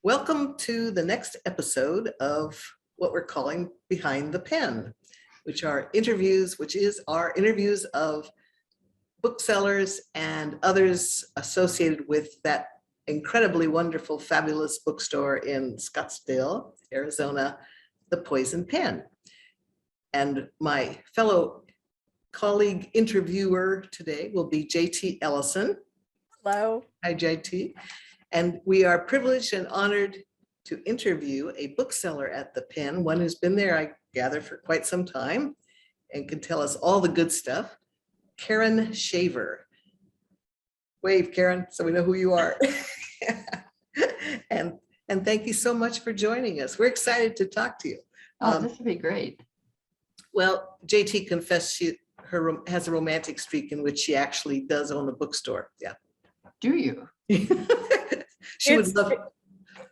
Welcome to the next episode of what we're calling Behind the Pen, which is our interviews of booksellers and others associated with that incredibly wonderful, fabulous bookstore in Scottsdale, Arizona, the Poison Pen. And my fellow colleague interviewer today will be JT Ellison. Hello. Hi, JT. And we are privileged and honored to interview a bookseller at the Pen, one who's been there, I gather, for quite some time and can tell us all the good stuff, Karen Shaver. Wave, Karen, so we know who you are. and thank you so much for joining us. We're excited to talk to you. This would be great. Well, JT confessed she has a romantic streak in which she actually does own a bookstore. Yeah. Do you? She would love.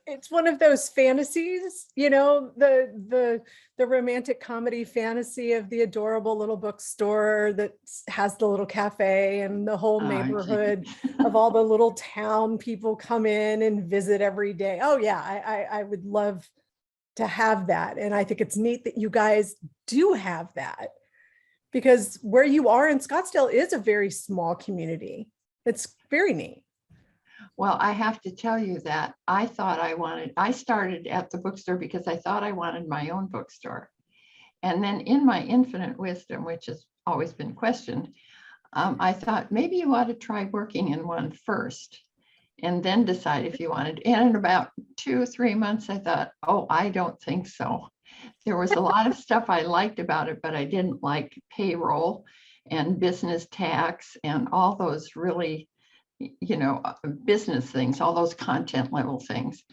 It's one of those fantasies, you know, the romantic comedy fantasy of the adorable little bookstore that has the little cafe and the whole neighborhood of all the little town people come in and visit every day. Oh yeah, I would love to have that. And I think it's neat that you guys do have that, because where you are in Scottsdale is a very small community. It's very neat. Well, I have to tell you that I started at the bookstore because I thought I wanted my own bookstore. And then in my infinite wisdom, which has always been questioned, I thought maybe you ought to try working in one first and then decide if you wanted. And in about 2 or 3 months, I thought, oh, I don't think so. There was a lot of stuff I liked about it, but I didn't like payroll and business tax and all those really, you know, business things, all those content level things.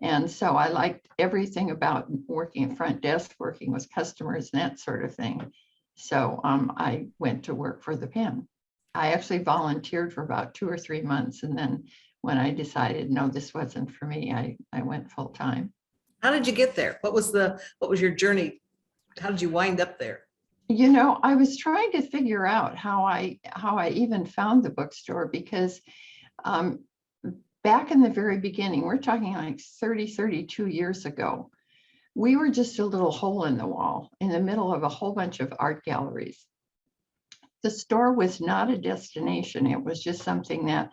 And so I liked everything about working at front desk, working with customers and that sort of thing. So I went to work for the Pen. I actually volunteered for about 2 or 3 months. And then when I decided, no, this wasn't for me, I went full time. How did you get there? What was your journey? How did you wind up there? You know, I was trying to figure out how I even found the bookstore, because back in the very beginning, we're talking like 32 years ago, we were just a little hole in the wall in the middle of a whole bunch of art galleries. The store was not a destination. It was just something that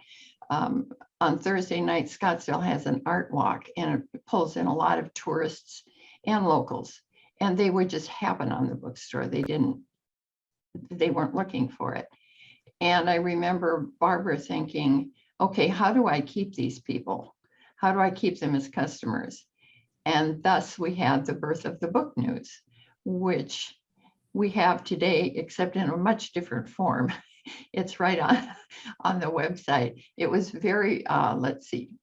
on Thursday night, Scottsdale has an art walk, and it pulls in a lot of tourists and locals. And they would just happen on the bookstore. They weren't looking for it. And I remember Barbara thinking, okay, how do I keep these people? How do I keep them as customers? And thus we had the birth of the book news, which we have today, except in a much different form. It's right on the website. It was very,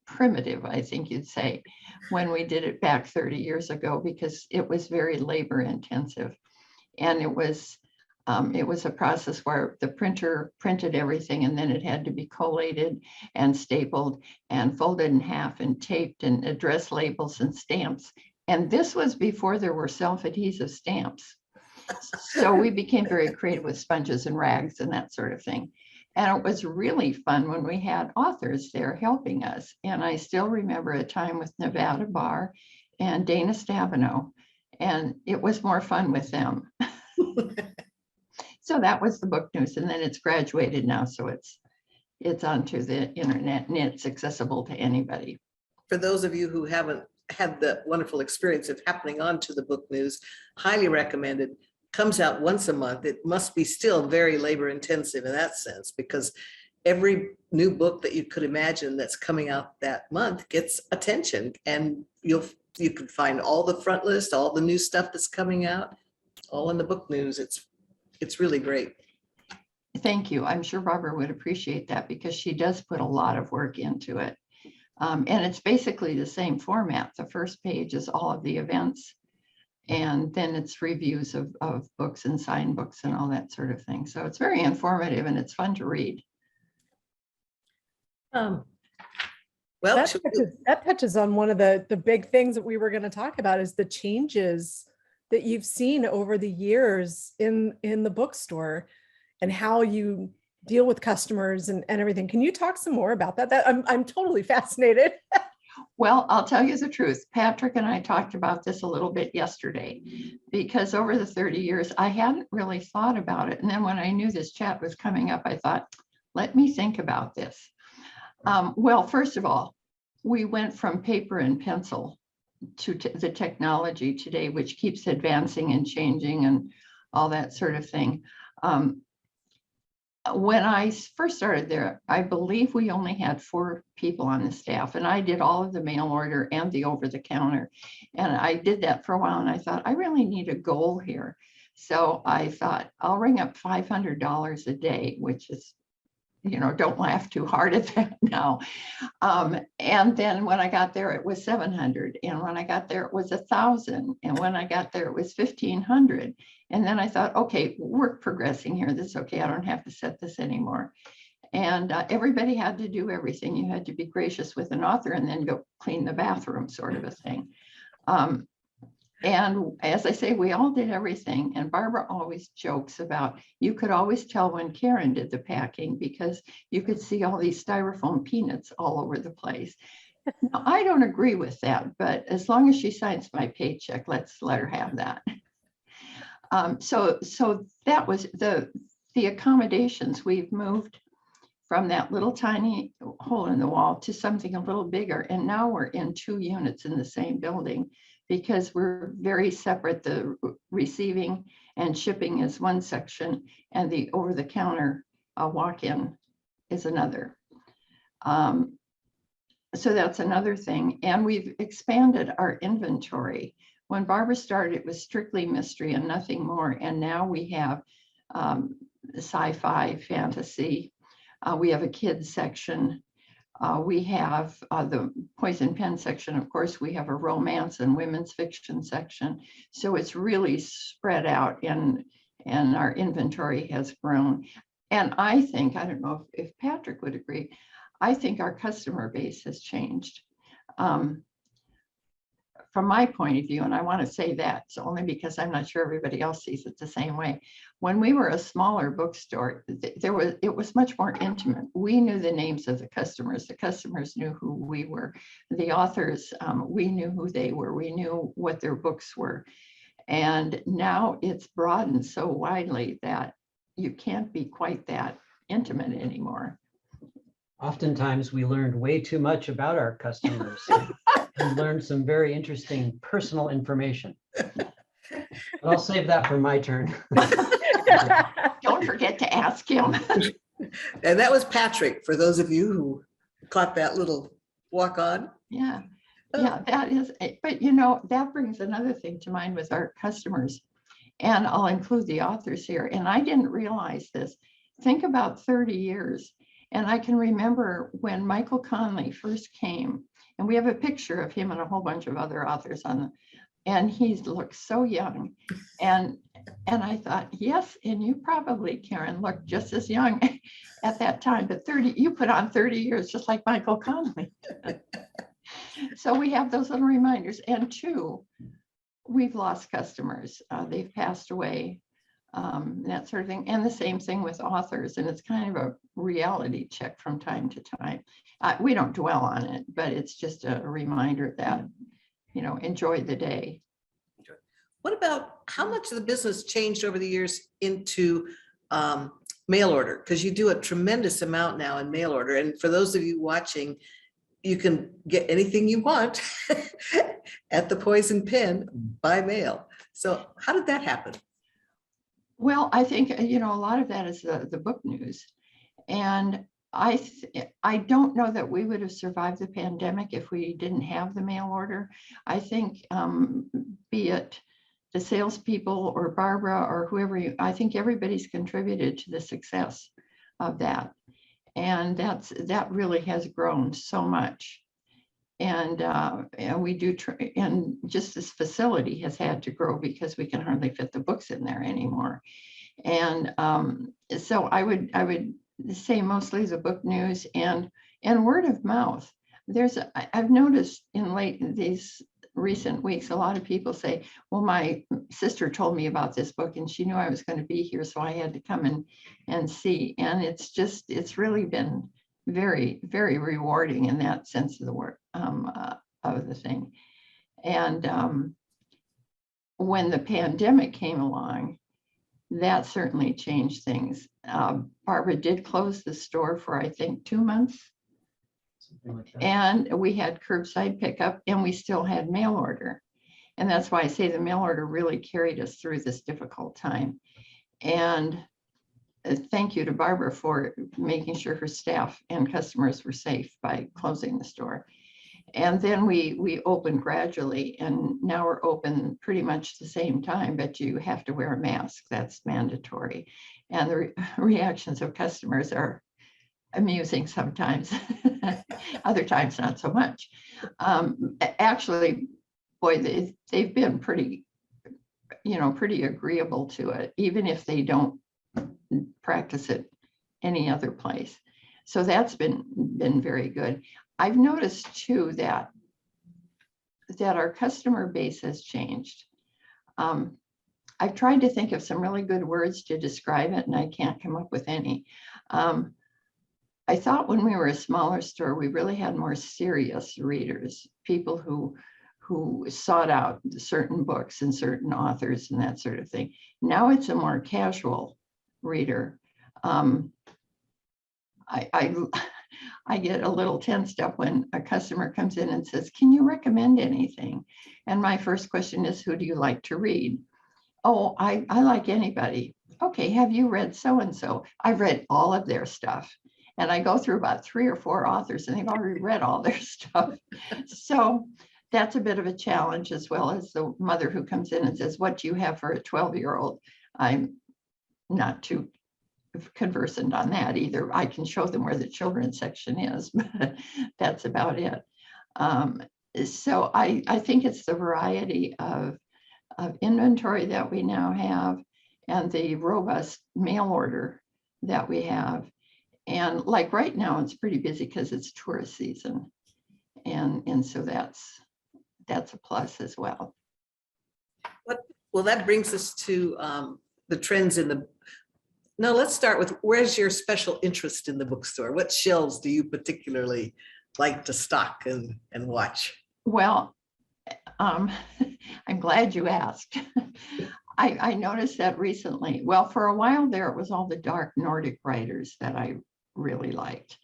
primitive, I think you'd say, when we did it back 30 years ago, because it was very labor intensive. And it was a process where the printer printed everything, and then it had to be collated and stapled and folded in half and taped and address labels and stamps. And this was before there were self-adhesive stamps. So we became very creative with sponges and rags and that sort of thing. And it was really fun when we had authors there helping us. And I still remember a time with Nevada Barr and Dana Stabenow, and it was more fun with them. So that was the book news. And then it's graduated now. So it's onto the internet and it's accessible to anybody. For those of you who haven't had the wonderful experience of happening onto the book news, highly recommended. Comes out once a month. It must be still very labor intensive in that sense, because every new book that you could imagine that's coming out that month gets attention, and you can find all the front list, all the new stuff that's coming out, all in the book news. It's really great. Thank you. I'm sure Barbara would appreciate that, because she does put a lot of work into it. And it's basically the same format. The first page is all of the events, and then it's reviews of books and signed books and all that sort of thing. So it's very informative and it's fun to read. Well, that touches on one of the big things that we were going to talk about, is the changes that you've seen over the years in the bookstore and how you deal with customers and everything. Can you talk some more about that? I'm totally fascinated. Well, I'll tell you the truth. Patrick and I talked about this a little bit yesterday, because over the 30 years, I hadn't really thought about it. And then when I knew this chat was coming up, I thought, let me think about this. Well, first of all, we went from paper and pencil to the technology today, which keeps advancing and changing and all that sort of thing. When I first started there, I believe we only had 4 people on the staff, and I did all of the mail order and the over the counter. And I did that for a while, and I thought, I really need a goal here. So I thought, I'll ring up $500 a day, which is, don't laugh too hard at that now. And then when I got there, it was 700. And when I got there, it was 1,000. And when I got there, it was 1,500. And then I thought, okay, we're progressing here. This is okay. I don't have to set this anymore. And everybody had to do everything. You had to be gracious with an author and then go clean the bathroom, sort of a thing. And as I say, we all did everything. And Barbara always jokes about, you could always tell when Karen did the packing because you could see all these styrofoam peanuts all over the place. Now, I don't agree with that, but as long as she signs my paycheck, let's let her have that. So that was the accommodations. We've moved from that little tiny hole in the wall to something a little bigger. And now we're in 2 units in the same building because we're very separate. The receiving and shipping is one section and the over-the-counter walk-in is another. So that's another thing. And we've expanded our inventory. When Barbara started, it was strictly mystery and nothing more. And now we have sci-fi, fantasy. We have a kids section. We have the poison pen section. Of course, we have a romance and women's fiction section. So it's really spread out and our inventory has grown. And I think, I don't know if Patrick would agree, I think our customer base has changed. From my point of view, and I want to say that, so only because I'm not sure everybody else sees it the same way. When we were a smaller bookstore, it was much more intimate. We knew the names of the customers knew who we were. The authors, we knew who they were. We knew what their books were. And now it's broadened so widely that you can't be quite that intimate anymore. Oftentimes we learned way too much about our customers and learned some very interesting personal information. But I'll save that for my turn. Don't forget to ask him. And that was Patrick, for those of you who caught that little walk on. Yeah, yeah, that is, but that brings another thing to mind with our customers. And I'll include the authors here. And I didn't realize this. Think about 30 years. And I can remember when Michael Conley first came, and we have a picture of him and a whole bunch of other authors and he looked so young. And I thought, yes, and you probably, Karen, looked just as young at that time, but you put on 30 years, just like Michael Conley. So we have those little reminders. And 2, we've lost customers. They've passed away. That sort of thing. And the same thing with authors. And it's kind of a reality check from time to time. We don't dwell on it, but it's just a reminder that, enjoy the day. What about how much of the business changed over the years into mail order? Because you do a tremendous amount now in mail order. And for those of you watching, you can get anything you want at the Poison Pen by mail. So how did that happen? Well, I think, a lot of that is the book news. And I don't know that we would have survived the pandemic if we didn't have the mail order. I think, be it the salespeople or Barbara or whoever, I think everybody's contributed to the success of that. And that really has grown so much. And we do, and just this facility has had to grow because we can hardly fit the books in there anymore. And so I would say mostly the book news and word of mouth. I've noticed in these recent weeks, a lot of people say, well, my sister told me about this book and she knew I was going to be here, so I had to come and see. And it's really been very, very rewarding in that sense of the word, of the thing. And when the pandemic came along, that certainly changed things. Barbara did close the store for, I think, 2 months. Something like that. And we had curbside pickup, and we still had mail order. And that's why I say the mail order really carried us through this difficult time. And thank you to Barbara for making sure her staff and customers were safe by closing the store. And then we opened gradually, and now we're open pretty much the same time, but you have to wear a mask. That's mandatory. And the reactions of customers are amusing sometimes. Other times, not so much. Actually, boy, they've been pretty, pretty agreeable to it, even if they don't practice it any other place. So that's been very good. I've noticed too that our customer base has changed. I've tried to think of some really good words to describe it, and I can't come up with any. I thought when we were a smaller store, we really had more serious readers, people who sought out certain books and certain authors and that sort of thing. Now it's a more casual reader. I get a little tensed up when a customer comes in and says, "Can you recommend anything?" And my first question is, "Who do you like to read?" "Oh, I like anybody." "Okay, have you read so-and-so?" "I've read all of their stuff." And I go through about 3 or 4 authors, and they've already read all their stuff. So that's a bit of a challenge, as well as the mother who comes in and says, "What do you have for a 12-year-old?" I'm not too conversant on that either. I can show them where the children's section is, but that's about it. So I think it's the variety of inventory that we now have, and the robust mail order that we have. And like right now, it's pretty busy because it's tourist season. And so that's a plus as well. Well, that brings us to the trends in the. Now let's start with, where's your special interest in the bookstore? What shelves do you particularly like to stock and watch? Well, I'm glad you asked. I noticed that recently. Well, for a while there, it was all the dark Nordic writers that I really liked.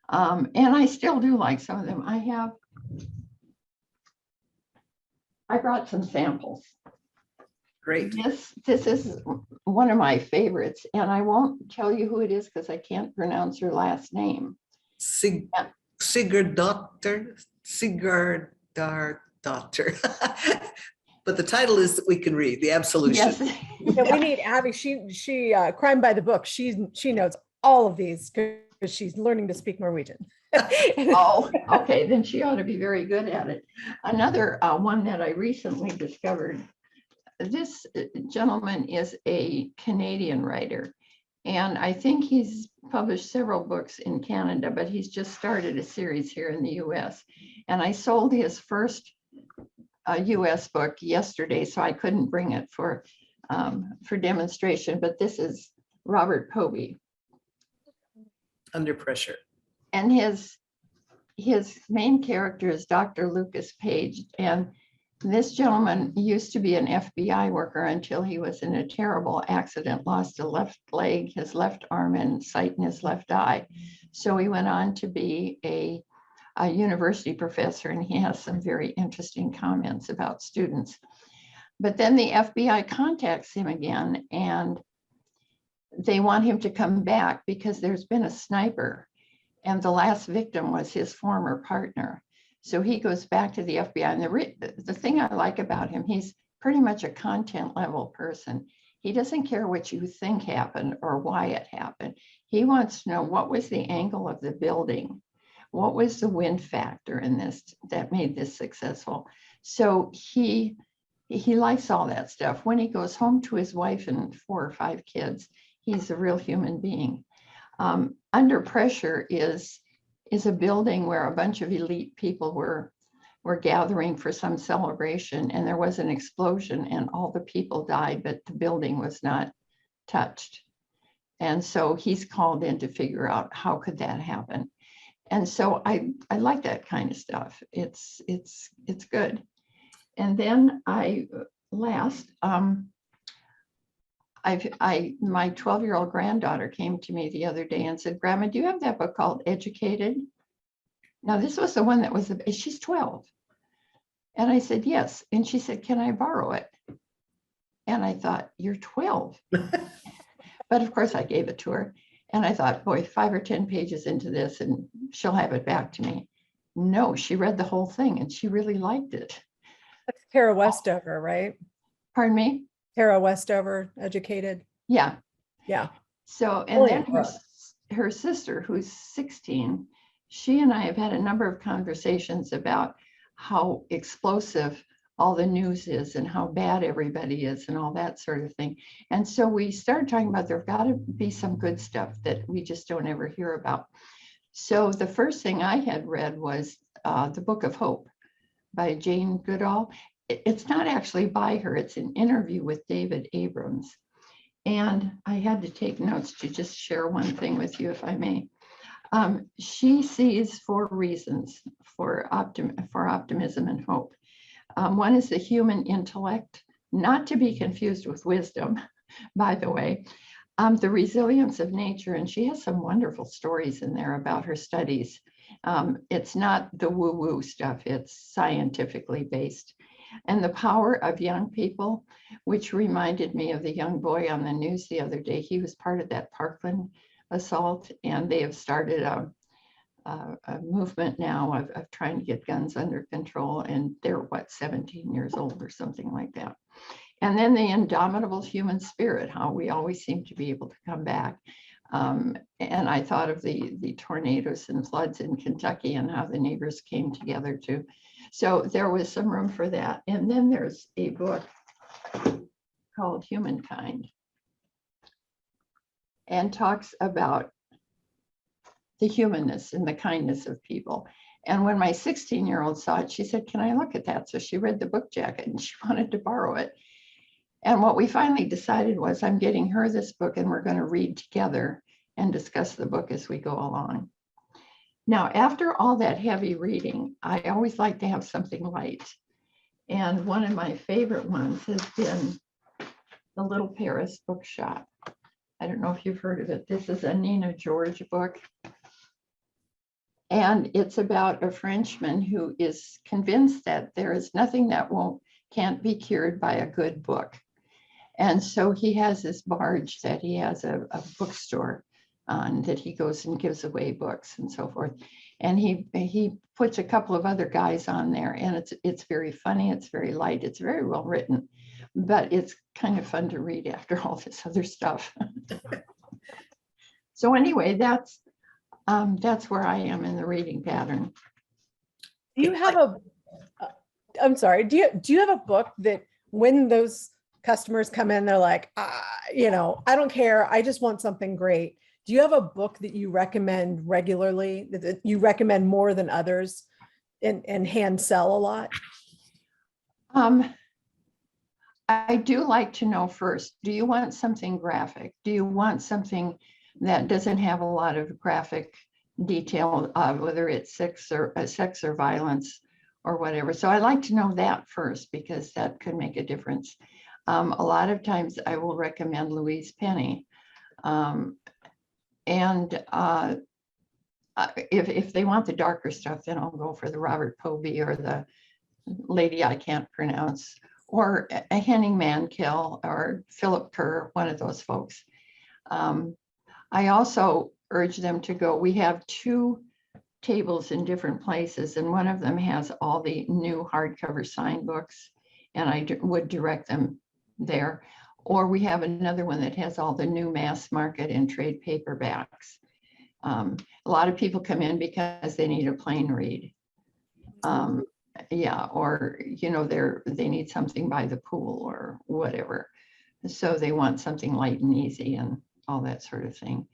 And I still do like some of them. I brought some samples. Great. This is one of my favorites, and I won't tell you who it is because I can't pronounce her last name. Sigurd Doctor. But the title is that we can read, The Absolution. Yes. Yeah, we need Abby. She Crime by the Book. She knows all of these because she's learning to speak Norwegian. Oh, okay. Then she ought to be very good at it. Another one that I recently discovered. This gentleman is a Canadian writer, and I think he's published several books in Canada, but he's just started a series here in the US. And I sold his first US book yesterday, so I couldn't bring it for demonstration, but this is Robert Povey. Under Pressure. And his main character is Dr. Lucas Page. And this gentleman used to be an FBI worker until he was in a terrible accident, lost a left leg, his left arm, and sight in his left eye. So he went on to be a university professor, and he has some very interesting comments about students. But then the FBI contacts him again, and they want him to come back because there's been a sniper, and the last victim was his former partner. So he goes back to the FBI, and the thing I like about him, he's pretty much a content level person. He doesn't care what you think happened or why it happened. He wants to know, what was the angle of the building? What was the wind factor in this that made this successful? So he likes all that stuff. When he goes home to his wife and 4 or 5 kids, he's a real human being. Under Pressure is a building where a bunch of elite people were gathering for some celebration, and there was an explosion and all the people died, but the building was not touched. And so he's called in to figure out how could that happen. And so I like that kind of stuff. It's good. And then my 12-year-old granddaughter came to me the other day and said, Grandma, do you have that book called Educated? Now, this was the one that was, she's 12. And I said, yes. And she said, can I borrow it? And I thought, you're 12. But of course I gave it to her. And I thought, boy, 5 or 10 pages into this and she'll have it back to me. No, she read the whole thing and she really liked it. That's Tara Westover, right? Pardon me? Tara Westover, Educated. Yeah. Yeah. So, and Brilliant then book. her sister, who's 16, she and I have had a number of conversations about how explosive all the news is and how bad everybody is and all that sort of thing. And so we started talking about there've got to be some good stuff that we just don't ever hear about. So the first thing I had read was The Book of Hope by Jane Goodall. It's not actually by her, it's an interview with David Abrams. And I had to take notes to just share one thing with you, if I may. She sees 4 reasons for optimism and hope. One is the human intellect, not to be confused with wisdom, by the way. The resilience of nature, and she has some wonderful stories in there about her studies. It's not the woo-woo stuff, it's scientifically based. And the power of young people, which reminded me of the young boy on the news the other day. He was part of that Parkland assault, and they have started a movement now of trying to get guns under control, and they're 17 years old or something like that. And then the indomitable human spirit, how we always seem to be able to come back. And I thought of the tornadoes and floods in Kentucky and how the neighbors came together too. So there was some room for that. And then there's a book called Humankind, and talks about the humanness and the kindness of people. And when my 16-year-old saw it, she said, can I look at that? So she read the book jacket and she wanted to borrow it. And what we finally decided was, I'm getting her this book and we're going to read together and discuss the book as we go along. Now, after all that heavy reading, I always like to have something light. And one of my favorite ones has been The Little Paris Bookshop. I don't know if you've heard of it. This is a Nina George book. And it's about a Frenchman who is convinced that there is nothing that can't be cured by a good book. And so he has this barge that he has a bookstore on, that he goes and gives away books and so forth. And he puts a couple of other guys on there, and it's very funny, it's very light, it's very well written, but it's kind of fun to read after all this other stuff. So anyway, that's where I am in the reading pattern. Do you have I'm sorry, do you have a book that when those customers come in, they're like, I don't care, I just want something great. Do you have a book that you recommend regularly, that you recommend more than others and hand sell a lot? I do like to know first, do you want something graphic? Do you want something that doesn't have a lot of graphic detail, whether it's sex or violence or whatever? So I like to know that first, because that could make a difference. A lot of times I will recommend Louise Penny. If they want the darker stuff, then I'll go for the Robert Povey or the lady I can't pronounce, or a Henning Mankell or Philip Kerr, one of those folks. I also urge them to go. We have 2 tables in different places, and one of them has all the new hardcover signed books, and I would direct them there. Or we have another one that has all the new mass market and trade paperbacks. A lot of people come in because they need a plain read. Yeah, or they need something by the pool or whatever. So they want something light and easy and all that sort of thing.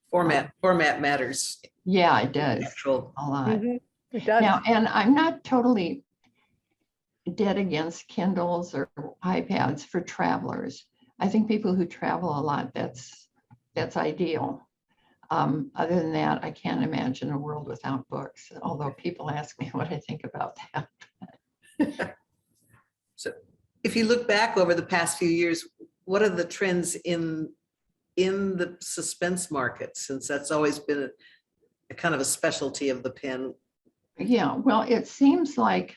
Format matters. Yeah, it does Actual. a lot. Mm-hmm. It does. Now, and I'm not totally dead against Kindles or iPads for travelers. I think people who travel a lot, that's ideal. Other than that, I can't imagine a world without books, although people ask me what I think about that. So if you look back over the past few years, what are the trends in the suspense market, since that's always been a kind of a specialty of the pen? Yeah, well, it seems like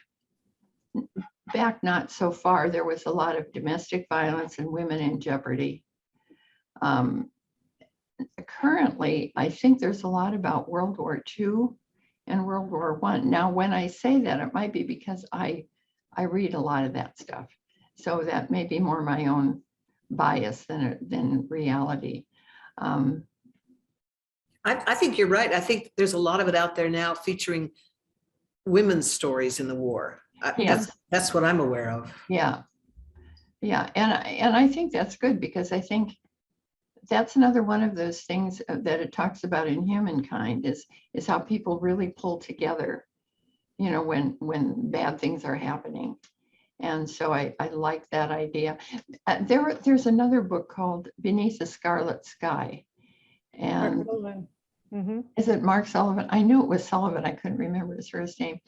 back not so far, there was a lot of domestic violence and women in jeopardy. Currently, I think there's a lot about World War II and World War I. Now, when I say that, it might be because I read a lot of that stuff. So that may be more my own bias than reality. I think you're right. I think there's a lot of it out there now featuring women's stories in the war. Yes. That's what I'm aware of. Yeah. Yeah. And I think that's good, because I think that's another one of those things that it talks about in Humankind is how people really pull together, you know, when bad things are happening. And so I like that idea. There's another book called Beneath the Scarlet Sky. And is it Mark Sullivan? I knew it was Sullivan. I couldn't remember his first name.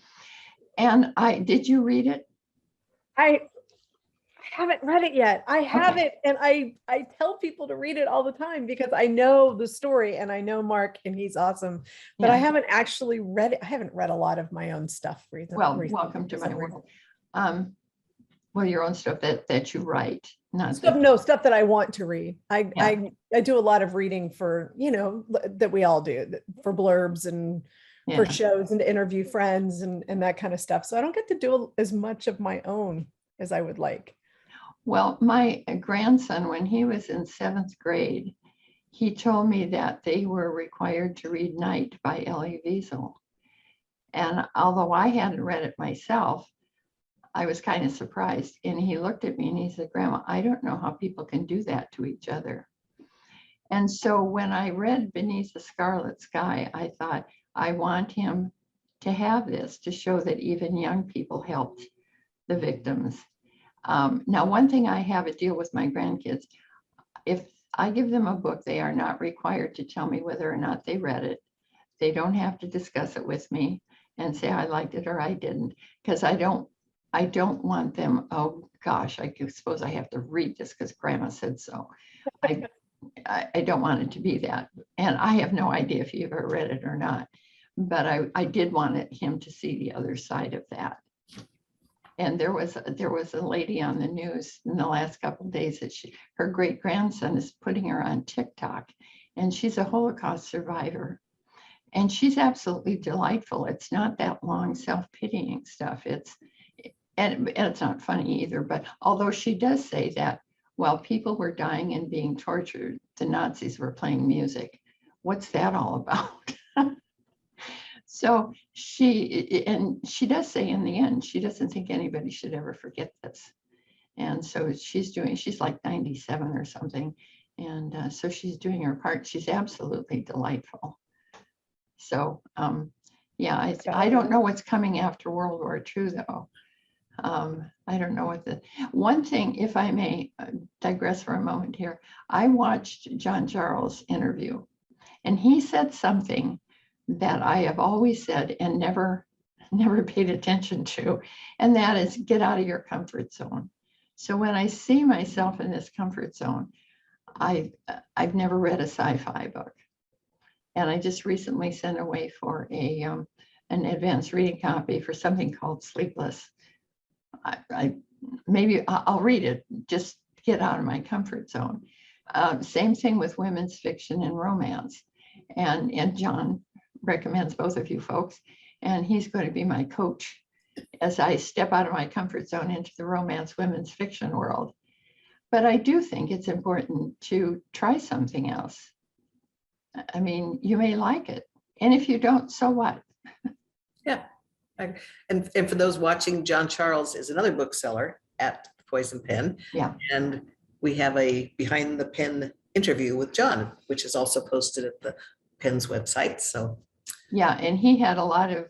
And did you read it? I haven't read it yet. I have it, and I tell people to read it all the time because I know the story and I know Mark and he's awesome, but Yeah. I haven't actually read it. I haven't read a lot of my own stuff recently. Well, welcome to my world. Well, your own stuff that you write, not Stuff that I want to read. I do a lot of reading for, you know, that we all do, for blurbs and for shows and to interview friends and that kind of stuff. So I don't get to do as much of my own as I would like. Well, my grandson, when he was in 7th grade, he told me that they were required to read Night by Elie Wiesel. And although I hadn't read it myself, I was kind of surprised. And he looked at me and he said, "Grandma, I don't know how people can do that to each other." And so when I read Beneath the Scarlet Sky, I thought, I want him to have this to show that even young people helped the victims. Now, one thing I have a deal with my grandkids, if I give them a book, they are not required to tell me whether or not they read it. They don't have to discuss it with me and say I liked it or I didn't, because I don't want them, oh gosh, I suppose I have to read this because Grandma said so. I don't want it to be that. And I have no idea if he ever read it or not, but I did want him to see the other side of that. And there was a lady on the news in the last couple of days that her great grandson is putting her on TikTok, and she's a Holocaust survivor. And she's absolutely delightful. It's not that long self-pitying stuff. And it's not funny either, but although she does say that while people were dying and being tortured, the Nazis were playing music. What's that all about? So she does say in the end, she doesn't think anybody should ever forget this. And so she's like 97 or something. And so she's doing her part. She's absolutely delightful. So yeah, I don't know what's coming after World War II though. I don't know what one thing, if I may digress for a moment here, I watched John Charles' interview, and he said something that I have always said and never paid attention to, and that is get out of your comfort zone. So when I see myself in this comfort zone, I've never read a sci-fi book, and I just recently sent away for an advanced reading copy for something called Sleepless. Maybe I'll read it, just get out of my comfort zone. Same thing with women's fiction and romance, and John recommends both of you folks, and he's going to be my coach as I step out of my comfort zone into the romance women's fiction world. But I do think it's important to try something else. I mean, you may like it, and if you don't, so what? Yeah. And for those watching, John Charles is another bookseller at Poison Pen. Yeah. And we have a behind the pen interview with John, which is also posted at the Pen's website. So yeah, and he had a lot of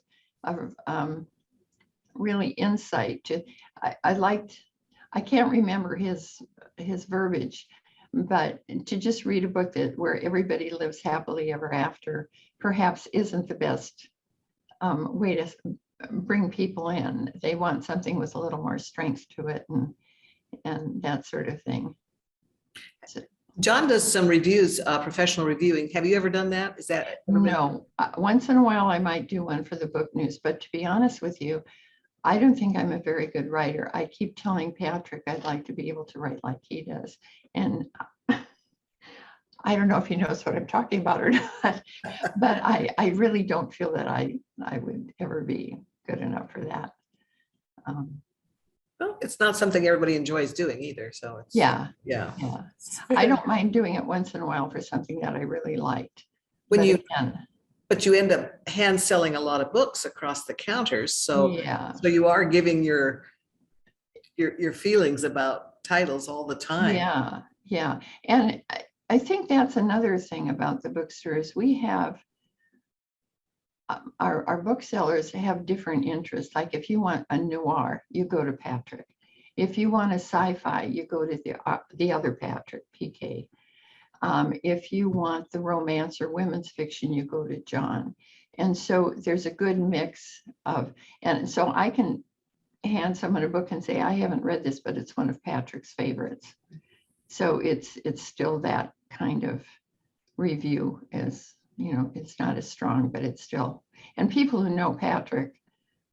really insight to. I can't remember his verbiage, But to just read a book that where everybody lives happily ever after perhaps isn't the best way to bring people in. They want something with a little more strength to it and that sort of thing. So, John does some reviews, professional reviewing. Have you ever done that? Is that? no, once in a while I might do one for the book news, but to be honest with you, I don't think I'm a very good writer. I keep telling Patrick I'd like to be able to write like he does. And I don't know if he knows what I'm talking about or not, but I really don't feel that I would ever be good enough for that. Well, it's not something everybody enjoys doing either. So it's, Yeah, yeah. yeah. I don't mind doing it once in a while for something that I really liked. When But you, again, but you end up hand selling a lot of books across the counters. So, yeah, so you are giving your feelings about titles all the time. yeah, yeah. And I think that's another thing about the bookstores. We have our booksellers have different interests. Like if you want a noir, you go to Patrick. If you want a sci-fi, you go to the other Patrick, PK. If you want the romance or women's fiction, you go to John. And so there's a good mix of, and so I can hand someone a book and say, I haven't read this, but it's one of Patrick's favorites. So it's still that kind of review as, you know, it's not as strong, but it's still, and people who know Patrick,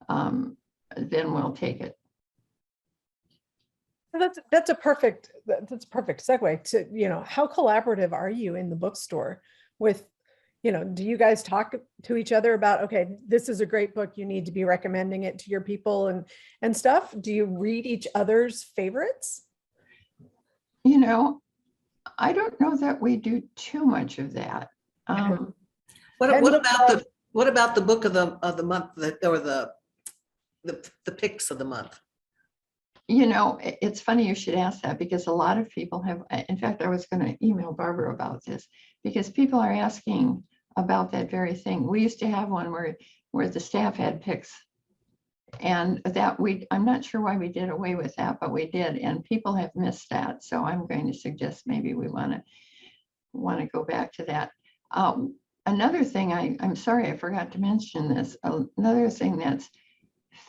then will take it. That's a perfect segue to, you know, how collaborative are you in the bookstore with, you know, do you guys talk to each other about, okay, this is a great book, you need to be recommending it to your people and stuff? Do you read each other's favorites? You know, I don't know that we do too much of that. What about the book of the month or the picks of the month? You know, it's funny you should ask that because a lot of people have, in fact, I was going to email Barbara about this because people are asking about that very thing. We used to have one where the staff had picks, and that I'm not sure why we did away with that, but we did, and people have missed that. So I'm going to suggest maybe we want to go back to that. Another thing, I'm sorry, I forgot to mention this. Another thing that's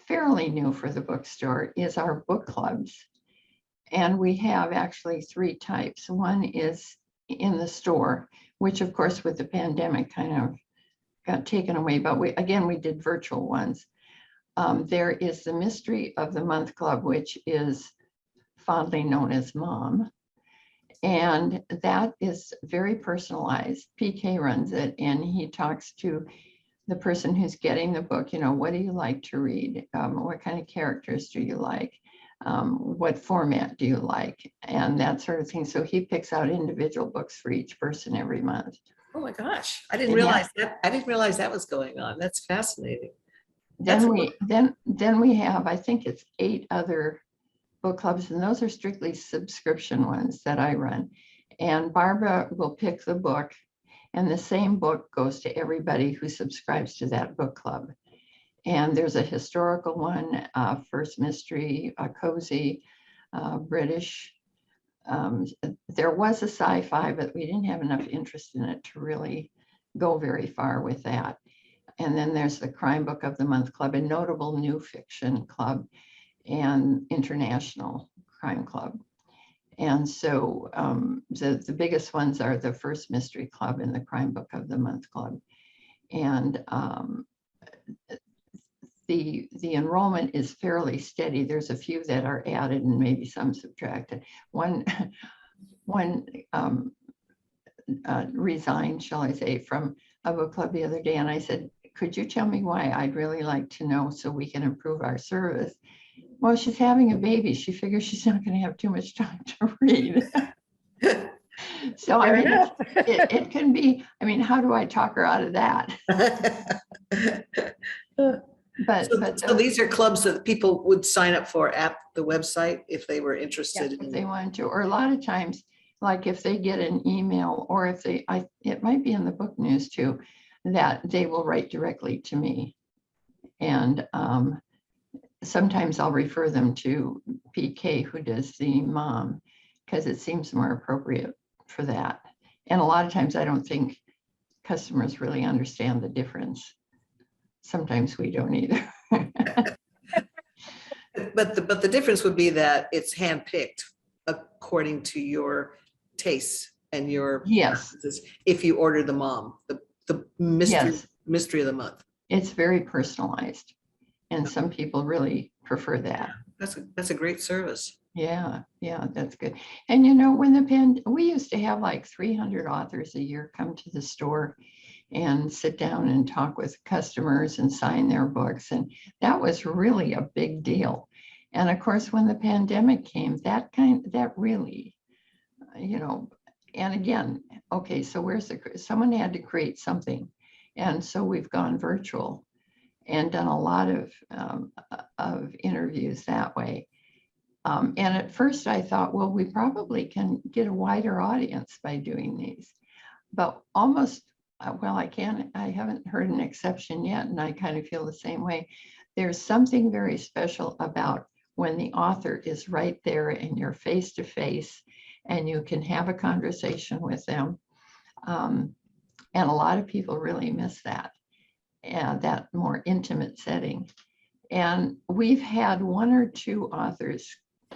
fairly new for the bookstore is our book clubs. And we have actually 3 types. One is in the store, which of course with the pandemic kind of got taken away, but we did virtual ones. There is the Mystery of the Month Club, which is fondly known as Mom. And that is very personalized. PK runs it and he talks to the person who's getting the book, you know, what do you like to read? What kind of characters do you like? What format do you like? And that sort of thing. So he picks out individual books for each person every month. Oh my gosh, I didn't realize that. I didn't realize that was going on. That's fascinating. Then we have, I think it's 8 other book clubs, and those are strictly subscription ones that I run. And Barbara will pick the book, and the same book goes to everybody who subscribes to that book club. And there's a historical one, first mystery, a cozy, British. There was a sci-fi, but we didn't have enough interest in it to really go very far with that. And then there's the Crime Book of the Month Club, a notable new fiction club, and International Crime Club. And so the biggest ones are the First Mystery Club and the Crime Book of the Month Club. And the enrollment is fairly steady. There's a few that are added and maybe some subtracted. One resigned, shall I say, from a book club the other day. And I said, could you tell me why? I'd really like to know so we can improve our service. Well, she's having a baby. She figures she's not going to have too much time to read. So I mean, it can be, I mean, how do I talk her out of that? So these are clubs that people would sign up for at the website if they were interested. If they wanted to, or a lot of times, like if they get an email or if it might be in the book news too, that they will write directly to me. And sometimes I'll refer them to PK, who does the Mom. because it seems more appropriate for that. And a lot of times I don't think customers really understand the difference. Sometimes we don't either. But the difference would be that it's handpicked according to your tastes and your Yes, preferences. If you order the mom, the mystery of the month. it's very personalized, and some people really prefer that. That's a great service. Yeah, that's good. And you know, when we used to have like 300 authors a year come to the store and sit down and talk with customers and sign their books. And that was really a big deal. And of course, when the pandemic came, that really, you know, and again, okay, so someone had to create something. And so we've gone virtual and done a lot of interviews that way. And at first I thought, well, we probably can get a wider audience by doing these, but almost, well, I haven't heard an exception yet. And I kind of feel the same way. There's something very special about when the author is right there and you're face to face and you can have a conversation with them. And a lot of people really miss that, that more intimate setting. And we've had 1 or 2 authors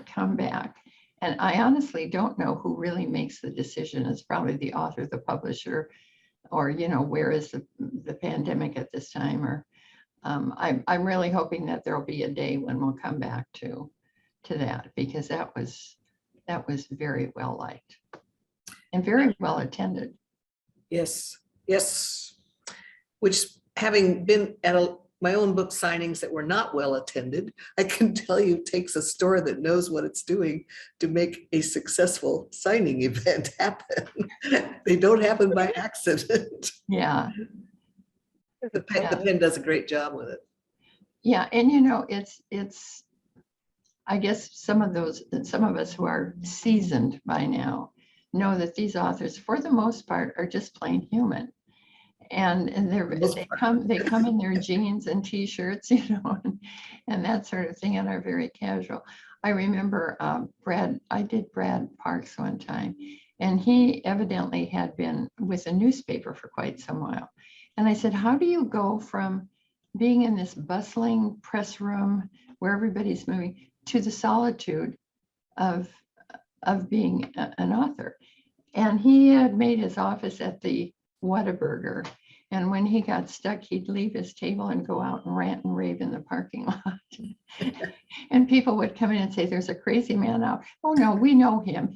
come back. And I honestly don't know who really makes the decision. It's probably the author, the publisher, or, you know, where is the pandemic at this time? Or I'm really hoping that there'll be a day when we'll come back to that, because that was very well liked and very well attended. Yes. Which, having been at my own book signings that were not well attended, I can tell you takes a store that knows what it's doing to make a successful signing event happen. They don't happen by accident. Yeah. The pen does a great job with it. Yeah, and you know, it's I guess some of us who are seasoned by now know that these authors, for the most part, are just plain human. And they come in their jeans and t-shirts, you know, and that sort of thing, and are very casual. I remember I did Brad Parks one time, and he evidently had been with a newspaper for quite some while. And I said, how do you go from being in this bustling press room where everybody's moving to the solitude of being an author? And he had made his office at the Whataburger. And when he got stuck, he'd leave his table and go out and rant and rave in the parking lot. And people would come in and say, there's a crazy man out. Oh no, we know him.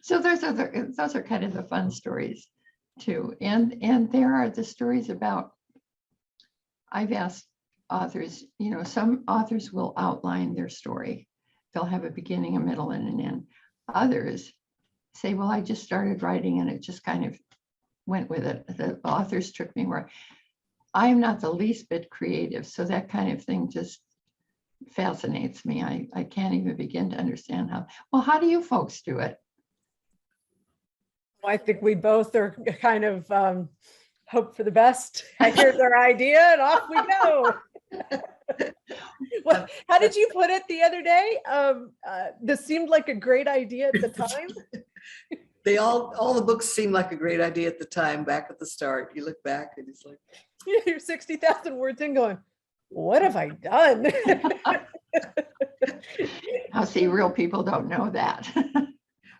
So those are kind of the fun stories too. And there are the stories about, I've asked authors, you know, some authors will outline their story. They'll have a beginning, a middle, and an end. Others say, well, I just started writing and it just kind of went with it. The authors took me where I am not the least bit creative. So that kind of thing just fascinates me. I can't even begin to understand how do you folks do it? I think we both are kind of hope for the best. I hear their idea and off we go. Well, how did you put it the other day? This seemed like a great idea at the time. All the books seemed like a great idea at the time, back at the start. You look back and it's like, You're 60,000 words in going, what have I done? I'll see, real people don't know that.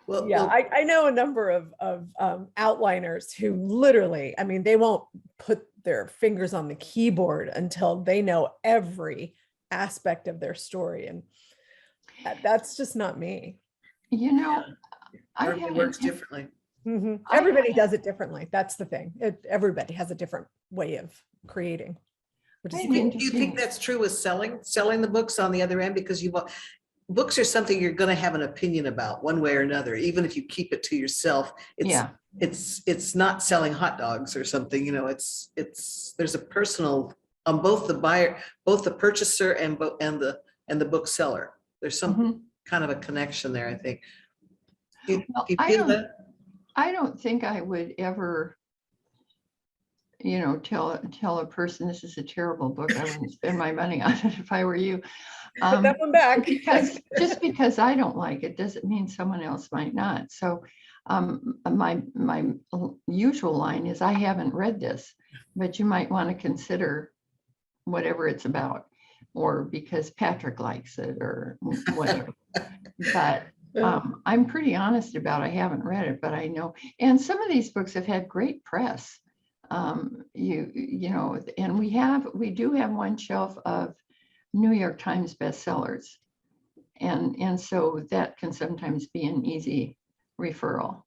well, Yeah, I know a number of outliners who literally, I mean, they won't put their fingers on the keyboard until they know every aspect of their story. And that's just not me. You know, everybody works differently. Mm-hmm. Everybody does it differently. That's the thing. Everybody has a different way of creating. Do you think that's true with selling the books on the other end? Because books are something you're going to have an opinion about one way or another, even if you keep it to yourself. It's not selling hot dogs or something, you know, there's a personal on both the purchaser and the bookseller. There's some kind of a connection there, I think. Do you feel that? I don't think I would ever tell a person this is a terrible book. I wouldn't spend my money on it if I were you. Put that one back. Because just because I don't like it doesn't mean someone else might not. So my usual line is, I haven't read this, but you might want to consider whatever it's about, or because Patrick likes it, or whatever. But I'm pretty honest about, I haven't read it, but I know. And some of these books have had great press. And we do have one shelf of New York Times bestsellers. And so that can sometimes be an easy referral.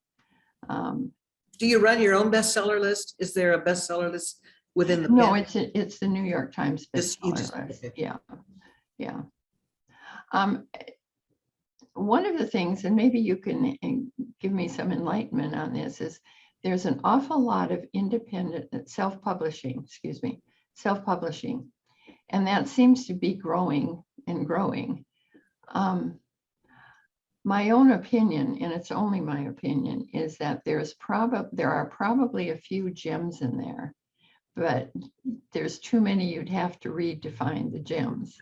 Do you run your own bestseller list? Is there a bestseller list within the No, pen? it's the New York Times You bestseller list. okay. Yeah. One of the things, and maybe you can give me some enlightenment on this, is there's an awful lot of independent self-publishing, and that seems to be growing and growing. My own opinion, and it's only my opinion, is that there are probably a few gems in there, but there's too many you'd have to read to find the gems.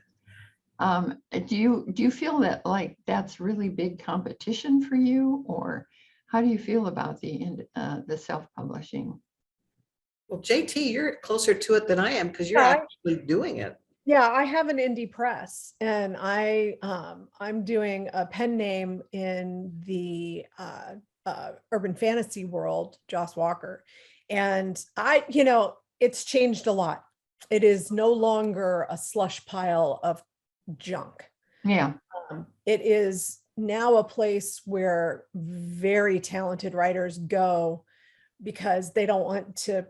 Do you feel that like that's really big competition for you, or how do you feel about the self-publishing? Well, JT, you're closer to it than I am because you're Yeah, actually doing it. Yeah, I have an indie press, and I'm doing a pen name in the urban fantasy world, Joss Walker, and it's changed a lot. It is no longer a slush pile of junk. Yeah. It is now a place where very talented writers go because they don't want to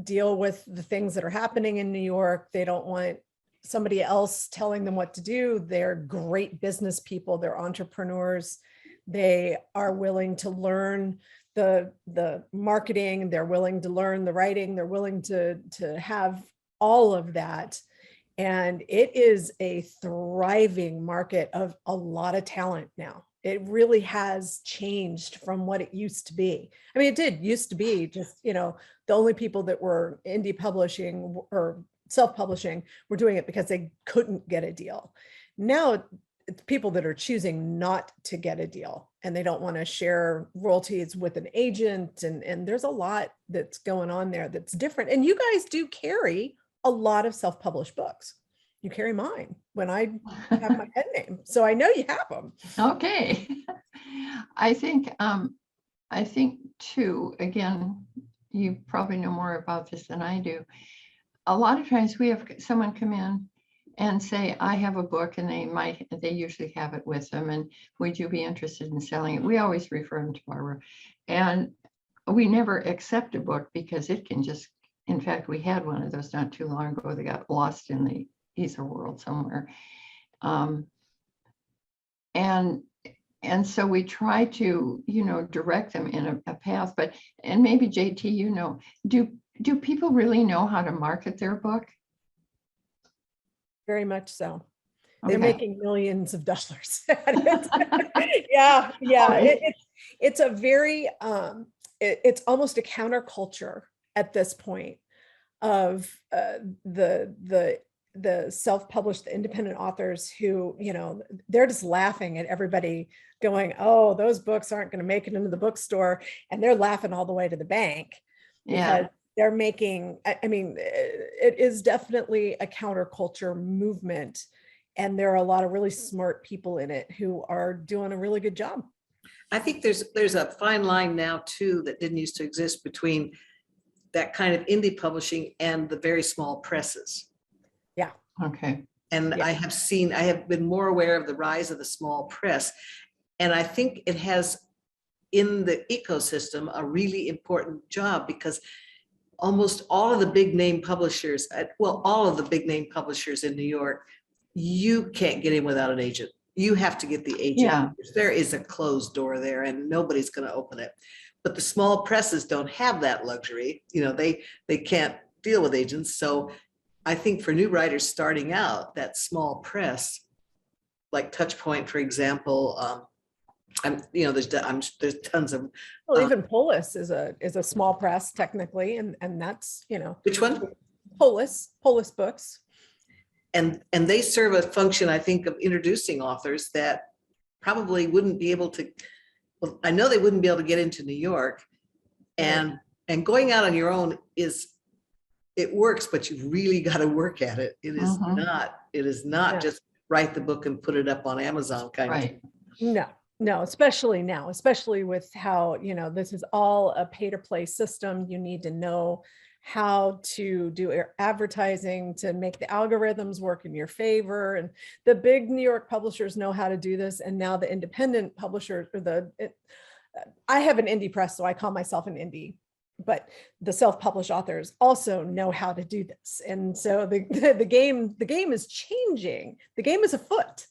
deal with the things that are happening in New York. They don't want somebody else telling them what to do. They're great business people. They're entrepreneurs. They are willing to learn the marketing. They're willing to learn the writing. They're willing to have all of that. And it is a thriving market of a lot of talent now. It really has changed from what it used to be. I mean, it did used to be just, the only people that were indie publishing or self-publishing were doing it because they couldn't get a deal. Now it's people that are choosing not to get a deal, and they don't want to share royalties with an agent. And there's a lot that's going on there that's different. And you guys do carry a lot of self-published books. You carry mine when I have my pen name, so I know you have them. Okay. I think too, again, you probably know more about this than I do. A lot of times we have someone come in and say, I have a book, and they usually have it with them, and would you be interested in selling it? We always refer them to Barbara, and we never accept a book because it can just, in fact, we had one of those not too long ago that got lost in the ether world somewhere. And so we try to, direct them in a path, and maybe JT, do people really know how to market their book? Very much so. They're Okay. making millions of dollars. Yeah. It's a very, it's almost a counterculture at this point of the self-published, the independent authors who, they're just laughing at everybody going, oh, those books aren't going to make it into the bookstore. And they're laughing all the way to the bank because they're making, it is definitely a counterculture movement. And there are a lot of really smart people in it who are doing a really good job. I think there's a fine line now too that didn't used to exist between that kind of indie publishing and the very small presses. Yeah. Okay. And Yeah. I have been more aware of the rise of the small press. And I think it has in the ecosystem a really important job because almost all of the big name publishers, all of the big name publishers in New York, you can't get in without an agent. You have to get the agent. Yeah. There is a closed door there and nobody's going to open it. But the small presses don't have that luxury. They can't deal with agents. So I think for new writers starting out, that small press, like Touchpoint, for example, there's tons of, Well, even Polis is a small press technically, and that's, which one? Polis Books. And they serve a function, I think, of introducing authors that probably wouldn't be able to, well, I know they wouldn't be able to get into New York. And going out on your own it works, but you really got to work at it. It is not just write the book and put it up on Amazon kind of thing. No, especially now, especially with how, this is all a pay to play system. You need to know how to do advertising to make the algorithms work in your favor. And the big New York publishers know how to do this. And now the independent publishers, or I have an indie press, so I call myself an indie, but the self-published authors also know how to do this. And so the game is changing. The game is afoot,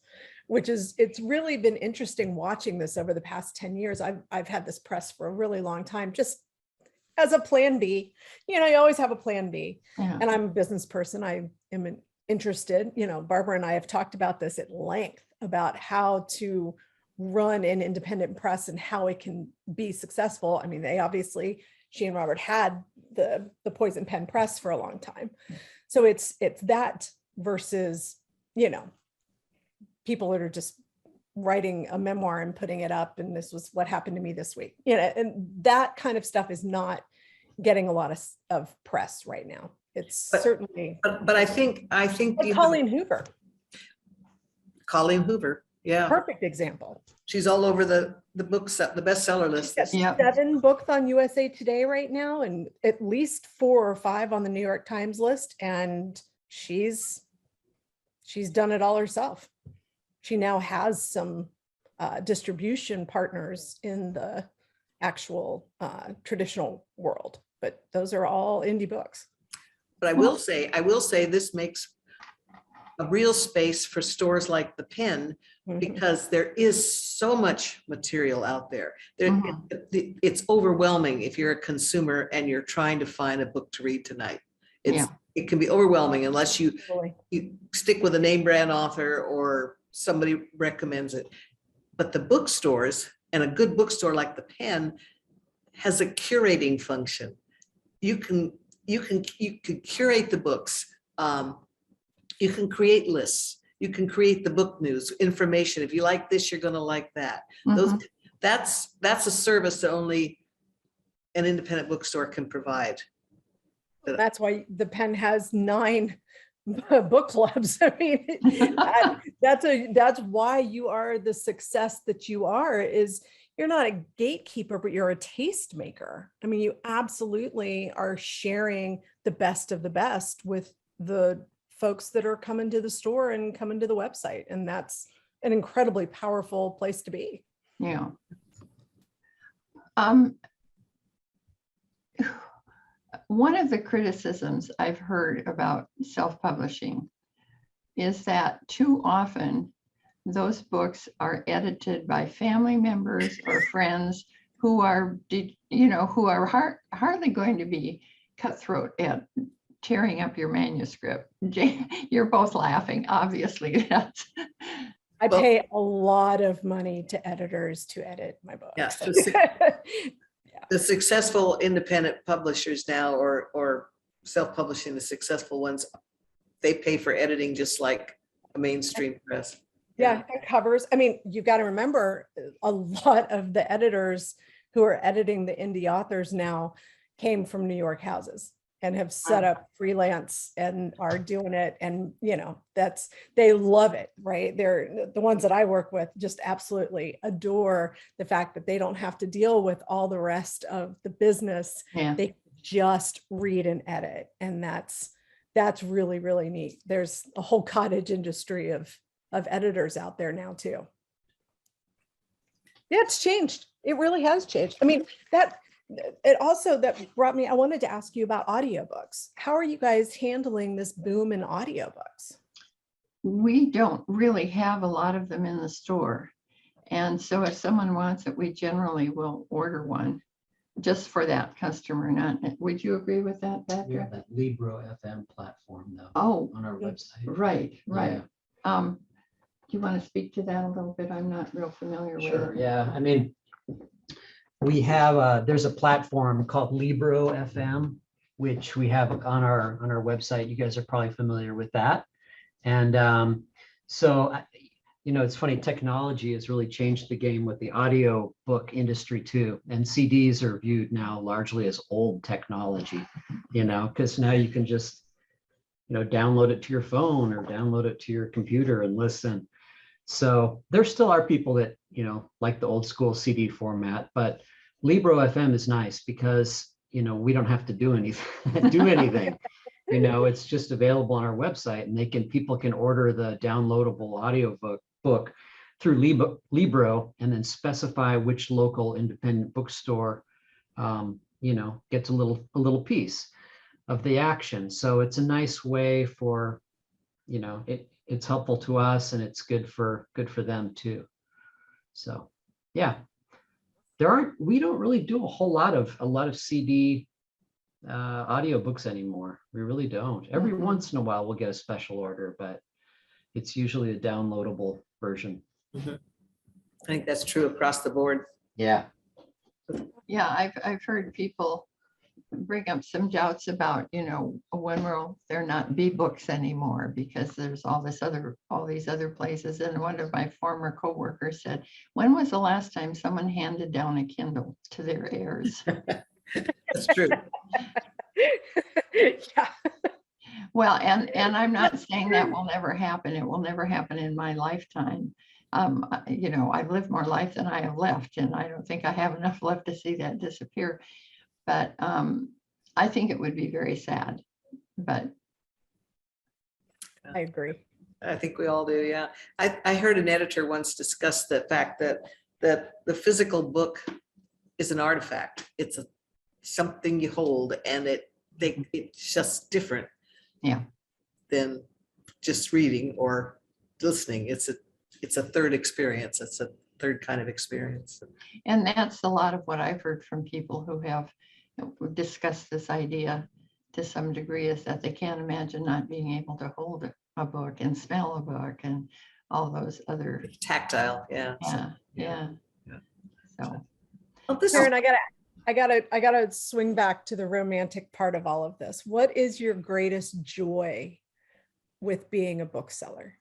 it's really been interesting watching this over the past 10 years. I've had this press for a really long time, just as a plan B. You always have a plan B. Yeah. And I'm a business person. I am interested, Barbara and I have talked about this at length about how to run an independent press and how it can be successful. I mean, she and Robert had the Poison Pen Press for a long time. So it's that versus, people that are just writing a memoir and putting it up, and this was what happened to me this week. And that kind of stuff is not getting a lot of press right now. It's certainly. But I think Colleen Hoover. Colleen Hoover, yeah, Perfect example. she's all over the books, the bestseller list. Yeah. 7 books on USA Today right now, and at least 4 or 5 on the New York Times list. And she's done it all herself. She now has some distribution partners in the actual traditional world, but those are all indie books. But I will say this makes a real space for stores like the Pen, because there is so much material out there. It's overwhelming if you're a consumer and you're trying to find a book to read tonight. It can be overwhelming unless you stick with a name brand author or somebody recommends it. But the bookstores, and a good bookstore like the Pen, has a curating function. You can curate the books. You can create lists. You can create the book news information. If you like this, you're going to like that. That's a service that only an independent bookstore can provide. That's why the Pen has 9 book clubs. I mean, that's why you are the success that you are. Is you're not a gatekeeper, but you're a tastemaker. I mean, you absolutely are sharing the best of the best with the folks that are coming to the store and coming to the website. And that's an incredibly powerful place to be. Yeah. One of the criticisms I've heard about self-publishing is that too often those books are edited by family members or friends who are, hardly going to be cutthroat at tearing up your manuscript. You're both laughing, obviously. I pay a lot of money to editors to edit my books. Yeah, the successful independent publishers now, or self-publishing, the successful ones, they pay for editing just like a mainstream press. Yeah, it covers. I mean, you've got to remember, a lot of the editors who are editing the indie authors now came from New York houses and have set up freelance and are doing it. And, they love it, right? They're the ones that I work with just absolutely adore the fact that they don't have to deal with all the rest of the business. Yeah. They just read and edit. And that's really, really neat. There's a whole cottage industry of editors out there now too. Yeah, it's changed. It really has changed. I mean, that brought me, I wanted to ask you about audiobooks. How are you guys handling this boom in audiobooks? We don't really have a lot of them in the store. And so if someone wants it, we generally will order one just for that customer. Would you agree with that, Patrick? We have that Libro FM platform though. Oh, on our website. Right. Yeah. you want to speak to that a little bit? I'm not real familiar with Sure, it. yeah, I mean, we have, there's a platform called Libro FM, which we have on our website. You guys are probably familiar with that. And it's funny, technology has really changed the game with the audio book industry too. And CDs are viewed now largely as old technology, because now you can just, download it to your phone or download it to your computer and listen. So there still are people that, like the old school CD format, but Libro FM is nice because, we don't have to do anything. It's just available on our website, and people can order the downloadable audio book through Libro and then specify which local independent bookstore, gets a little piece of the action. So it's a nice way for, it's helpful to us, and it's good for them too. So, yeah, we don't really do a whole lot of CD audiobooks anymore. We really don't. Every once in a while we'll get a special order, but it's usually a downloadable version. I think that's true across the board. Yeah. Yeah, I've heard people bring up some doubts about, when will there not be books anymore because there's all these other places. And one of my former coworkers said, when was the last time someone handed down a Kindle to their heirs? That's true. Yeah. Well, and I'm not saying that will never happen. It will never happen in my lifetime. I've lived more life than I have left, and I don't think I have enough left to see that disappear. But I think it would be very sad. But I agree. I think we all do. Yeah. I heard an editor once discuss the fact that the physical book is an artifact. It's something you hold, and it's just different. Yeah. Than just reading or listening. It's a third experience. It's a third kind of experience. And that's a lot of what I've heard from people who have discussed this idea to some degree, is that they can't imagine not being able to hold a book and smell a book and all those other. Tactile. Yeah. Yeah. So. Well, this Karen, I gotta swing back to the romantic part of all of this. What is your greatest joy with being a bookseller?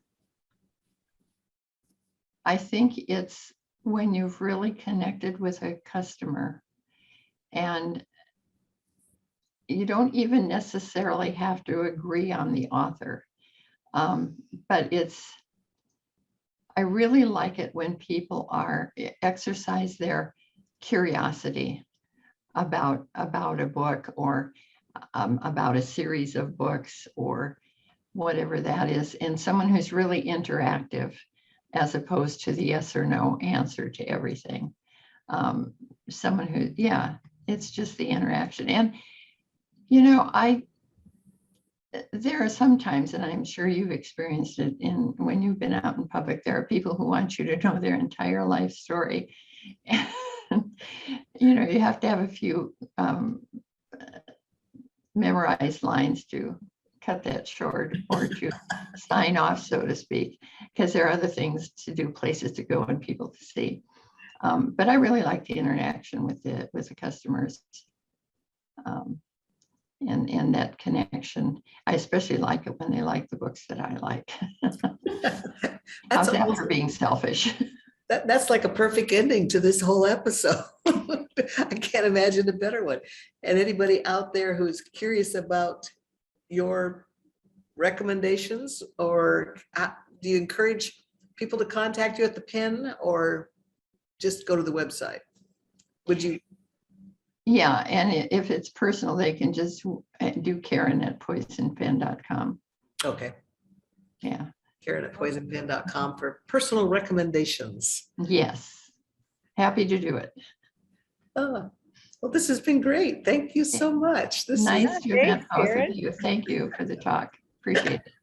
I think it's when you've really connected with a customer, and you don't even necessarily have to agree on the author. But I really like it when people exercise their curiosity about a book, or about a series of books, or whatever that is, and someone who's really interactive, as opposed to the yes or no answer to everything. Someone who, it's just the interaction. And, there are some times, and I'm sure you've experienced it when you've been out in public, there are people who want you to know their entire life story. And, you have to have a few memorized lines to cut that short, or to sign off, so to speak, because there are other things to do, places to go, and people to see. But I really like the interaction with the customers, and that connection. I especially like it when they like the books that I like. How's that for being selfish? That's like a perfect ending to this whole episode. I can't imagine a better one. And anybody out there who's curious about your recommendations, or do you encourage people to contact you at the pen, or just go to the website? Would you? Yeah, and if it's personal, they can just do Karen@poisonpen.com. Okay. Yeah. Karen@poisonpen.com for personal recommendations. Yes. Happy to do it. Oh, well, this has been great. Thank you so much. This Nice to have met both Karen. of you. Thank you for the talk. Appreciate it.